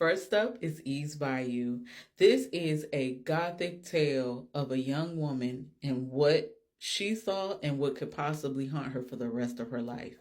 First up is Eve's Bayou. This is a gothic tale of a young woman and what she saw and what could possibly haunt her for the rest of her life.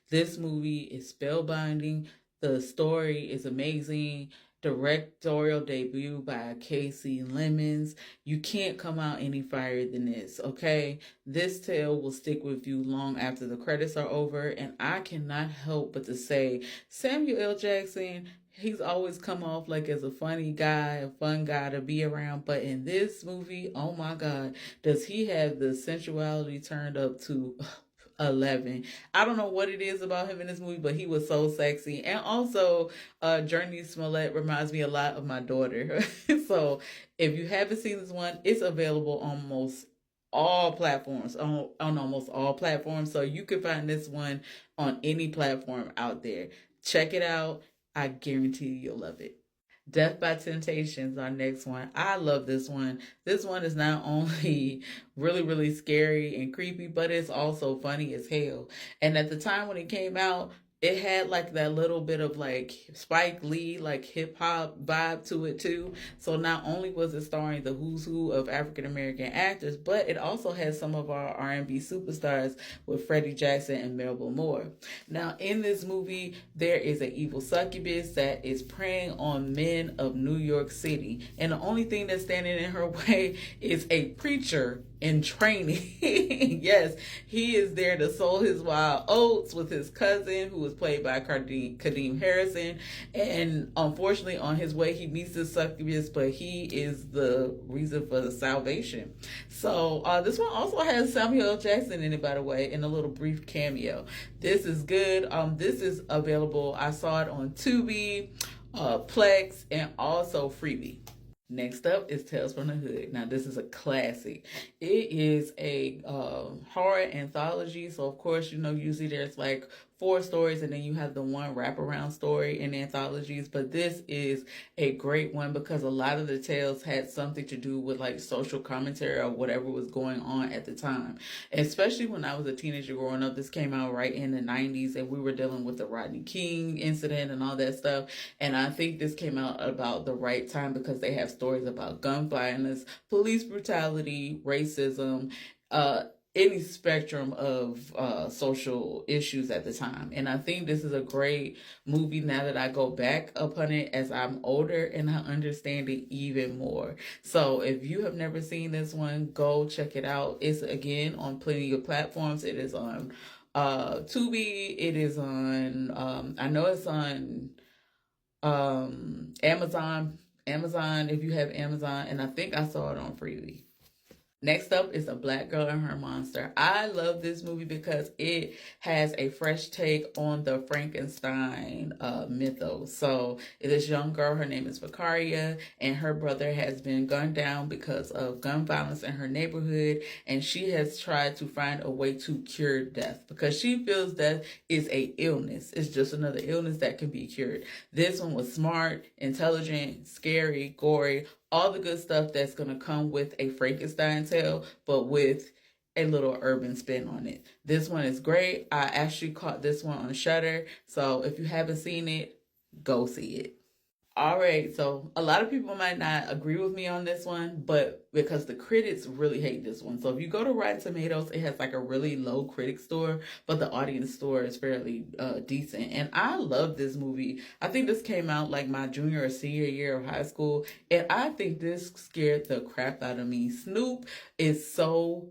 This movie is spellbinding. The story is amazing. Directorial debut by Casey Lemons. You can't come out any fire than this, okay? This tale will stick with you long after the credits are over, and I cannot help but to say Samuel L. Jackson, he's always come off like as a funny guy, a fun guy to be around. But in this movie, oh my God, does he have the sensuality turned up to 11. I don't know what it is about him in this movie, but he was so sexy. And also, Journey Smollett reminds me a lot of my daughter. So if you haven't seen this one, it's available on most all platforms, on almost all platforms. So you can find this one on any platform out there. Check it out. I guarantee you'll love it. Death by Temptations, our next one. I love this one. This one is not only really, really scary and creepy, but it's also funny as hell. And at the time when it came out, it had like that little bit of like Spike Lee, like hip hop vibe to it too. So not only was it starring the who's who of African American actors, but it also had some of our R&B superstars with Freddie Jackson and Melba Moore. Now in this movie, there is an evil succubus that is preying on men of New York City. And the only thing that's standing in her way is a preacher in training. Yes, he is there to sow his wild oats with his cousin, who is played by Kadeem Harrison. And unfortunately, on his way, he meets this succubus, but he is the reason for the salvation. So this one also has Samuel L. Jackson in it, by the way, in a little brief cameo. This is good. This is available. I saw it on Tubi, Plex, and also Freebie. Next up is Tales from the Hood. Now, this is a classic. It is a horror anthology. So, of course, you know, usually there's like 4 stories and then you have the one wraparound story in anthologies. But this is a great one because a lot of the tales had something to do with like social commentary or whatever was going on at the time. Especially when I was a teenager growing up, this came out right in the 90s and we were dealing with the Rodney King incident and all that stuff. And I think this came out about the right time because they have stories about gun violence, police brutality, racism, any spectrum of social issues at the time. And I think this is a great movie now that I go back upon it as I'm older and I understand it even more. So if you have never seen this one, go check it out. It's again on plenty of platforms. It is on Tubi. It is on, I know it's on Amazon if you have Amazon, and I think I saw it on Freebie. Next up is A Black Girl and Her Monster. I love this movie because it has a fresh take on the Frankenstein mythos. So this young girl, her name is Vicaria, and her brother has been gunned down because of gun violence in her neighborhood, and she has tried to find a way to cure death because she feels death is a illness. It's just another illness that can be cured. This one was smart, intelligent, scary, gory, all the good stuff that's going to come with a Frankenstein tale, but with a little urban spin on it. This one is great. I actually caught this one on Shudder, so if you haven't seen it, go see it. All right, so a lot of people might not agree with me on this one, but because the critics really hate this one. So if you go to Rotten Tomatoes, it has like a really low critic score, but the audience score is fairly decent. And I love this movie. I think this came out like my junior or senior year of high school, and I think this scared the crap out of me. Snoop is so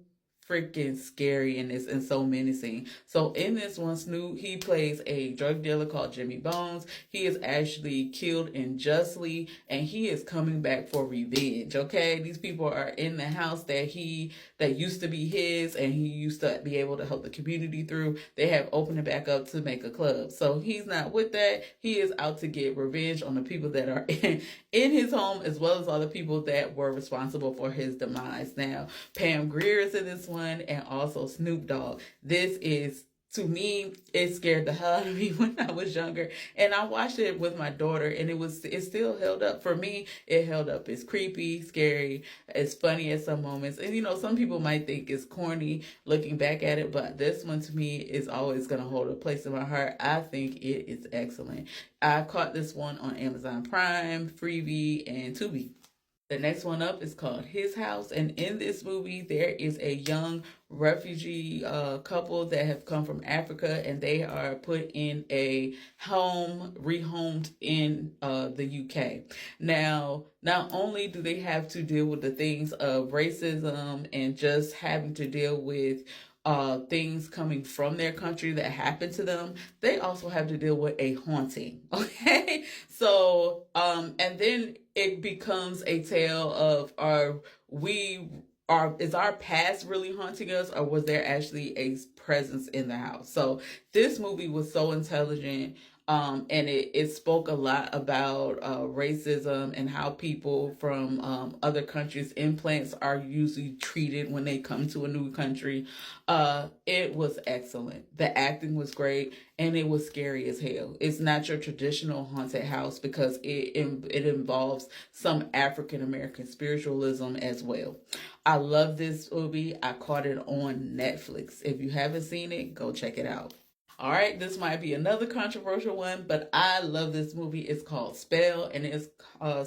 freaking scary in this and so menacing. So in this one, Snoop, he plays a drug dealer called Jimmy Bones. He is actually killed unjustly and he is coming back for revenge. Okay, these people are in the house that used to be his and he used to be able to help the community through. They have opened it back up to make a club. So he's not with that. He is out to get revenge on the people that are in his home as well as all the people that were responsible for his demise. Now, Pam Grier is in this one and also Snoop Dogg. This is To me, it scared the hell out of me when I was younger. And I watched it with my daughter, and it still held up. For me, it held up. It's creepy, scary, it's funny at some moments. And some people might think it's corny looking back at it, but this one to me is always gonna hold a place in my heart. I think it is excellent. I caught this one on Amazon Prime, Freevee, and Tubi. The next one up is called His House. And in this movie, there is a young refugee couple that have come from Africa, and they are put in a rehomed in the UK. Now, not only do they have to deal with the things of racism and just having to deal with things coming from their country that happen to them, they also have to deal with a haunting. Okay, so and then it becomes a tale of is our past really haunting us, or was there actually a presence in the house? So this movie was so intelligent. And it spoke a lot about racism and how people from other countries, implants are usually treated when they come to a new country. It was excellent. The acting was great, and it was scary as hell. It's not your traditional haunted house because it involves some African American spiritualism as well. I love this movie. I caught it on Netflix. If you haven't seen it, go check it out. All right, this might be another controversial one, but I love this movie. It's called Spell, and it's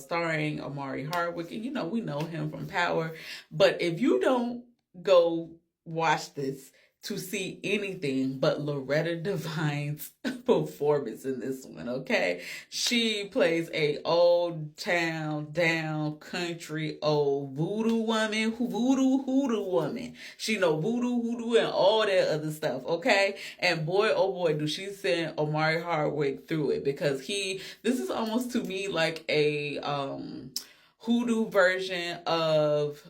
starring Omari Hardwick. And we know him from Power. But if you don't go watch this to see anything but Loretta Devine's performance in this one, okay? She plays a old town, down, country, old voodoo woman, voodoo hoodoo woman. She know voodoo, hoodoo, and all that other stuff, okay? And boy, oh boy, do she send Omari Hardwick through it, because this is almost to me like a hoodoo version of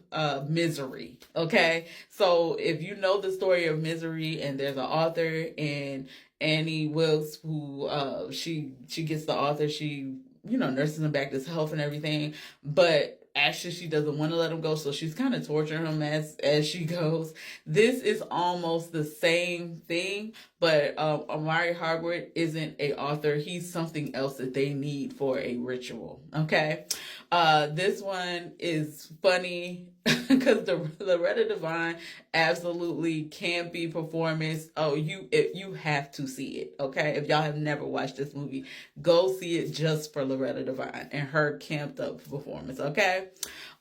Misery. Okay, so if you know the story of Misery, and there's an author, and Annie Wilkes, who she gets the author, she nurses him back to health and everything, but actually she doesn't want to let him go, so she's kind of torturing him as she goes. This is almost the same thing, but Omari Hardwick isn't a author. He's something else that they need for a ritual. Okay, this one is funny because the Loretta Devine absolutely can't be performance. Oh, you have to see it. Okay, if y'all have never watched this movie, go see it just for Loretta Devine and her camped up performance. Okay,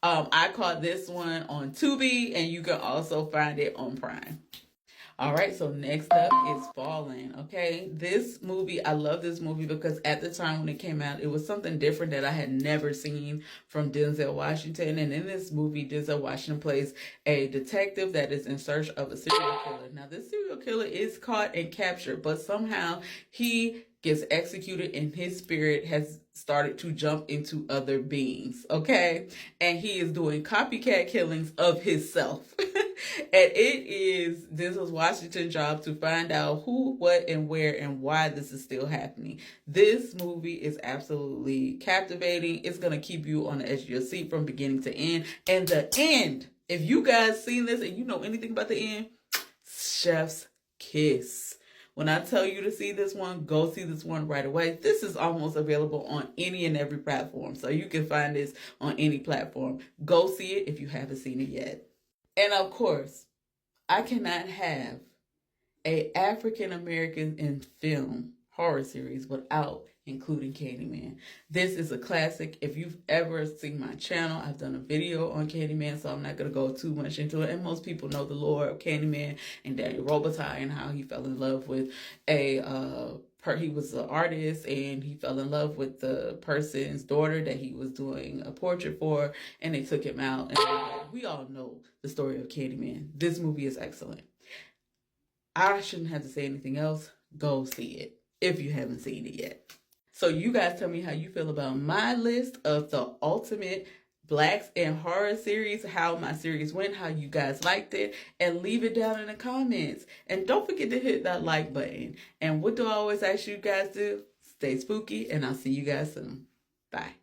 I caught this one on Tubi, and you can also find it on Prime. All right, so next up is Fallen, okay? This movie, I love this movie because at the time when it came out, it was something different that I had never seen from Denzel Washington. And in this movie, Denzel Washington plays a detective that is in search of a serial killer. Now, this serial killer is caught and captured, but somehow he gets executed and his spirit has started to jump into other beings, okay? And he is doing copycat killings of himself. And it is Denzel Washington's job to find out who, what, and where, and why this is still happening. This movie is absolutely captivating. It's going to keep you on the edge of your seat from beginning to end. And the end, if you guys seen this and you know anything about the end, chef's kiss. When I tell you to see this one, go see this one right away. This is almost available on any and every platform. So you can find this on any platform. Go see it if you haven't seen it yet. And of course, I cannot have an African American in film horror series without including Candyman. This is a classic. If you've ever seen my channel, I've done a video on Candyman, so I'm not going to go too much into it. And most people know the lore of Candyman and Daniel Robitaille and how he fell in love with he was an artist and he fell in love with the person's daughter that he was doing a portrait for, and they took him out. And we all know the story of Candyman. This movie is excellent. I shouldn't have to say anything else. Go see it if you haven't seen it yet. So you guys tell me how you feel about my list of the ultimate Blacks in horror series, how my series went, how you guys liked it, and leave it down in the comments. And don't forget to hit that like button. And what do I always ask you guys to do? Stay spooky, and I'll see you guys soon. Bye.